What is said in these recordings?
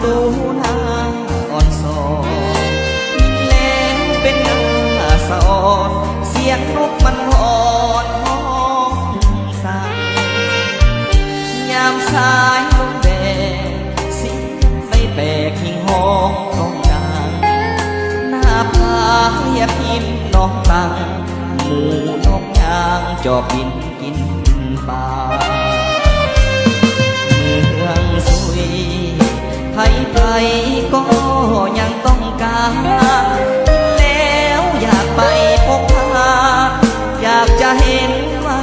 ตูนาอ่อนสอนแล้วเป็นงาสะอ่อนเสียงนกมันอ่อนห้องสั่งยามสายลมแดงเสียงไม่แปลกหิ่งห้องร้องดังหน้าผาเรียบหินน้องตังหมูนกยางจอบบินกินป่าเมืองสุยไผก็ยังต้องการแล้วอยากไปพบพาอยากจะเห็นไว้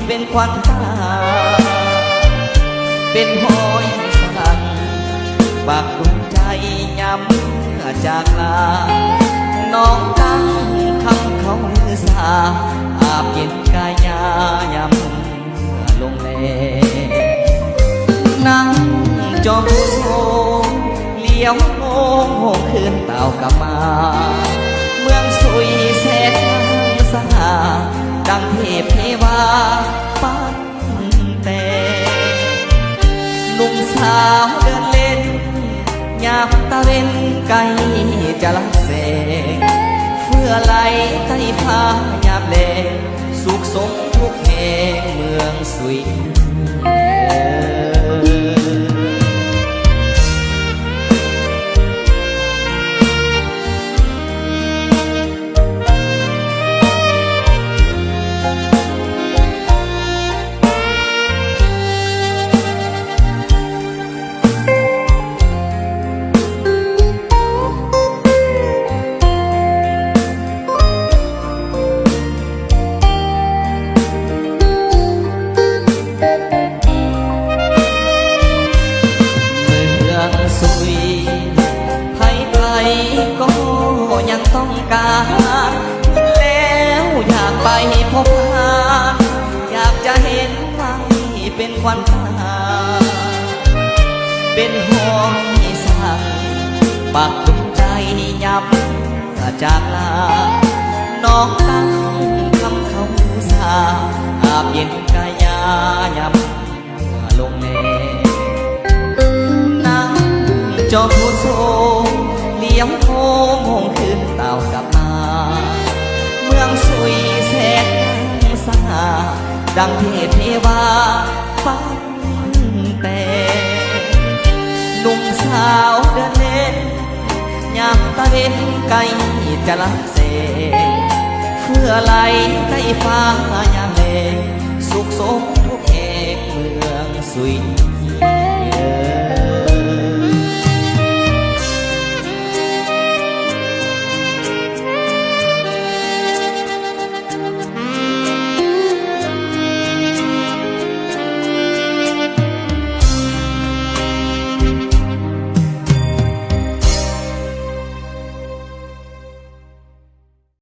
เป็นควันตาเป็นหอยสังปากดวงใจย้ำจากลาน้องตั้งคำเขาลือสาอาบเย็นกายยายำลงแลนั่งจอมโซเลี้ยวโง่คืนเต่ากลับมาเมืองสุยแสนสหาดังเทพเทวาปั้นแต่หนุ่มสาวเดินเล่นยามตะเวนไกลจะลับแสงเฟื่อไหลใต้ฟ้ายามแลงสุขสมทุกแห่งเมืองสุยก็ยังต้องการแล้วอยากไปพบหาอยากจะเห็นไว้เป็นควันตาเป็นห้องสั่งปากดวงใจย้ำจากลาน้องตั้งคำเขาสาอาบเย็นกายยายำลงแน่นั่งจอมโซเลี้ยงโค้งหงคืนเต่ากลับมาเมืองสุยแสนสง่าดังเทพเทวาฟังแต่หนุ่มสาวเดินเล่นยามตะเวนไกลจะลับเสงเพื่อไหลใต้ฟ้ายามเลงสุขสมทุกแห่งเมืองสุย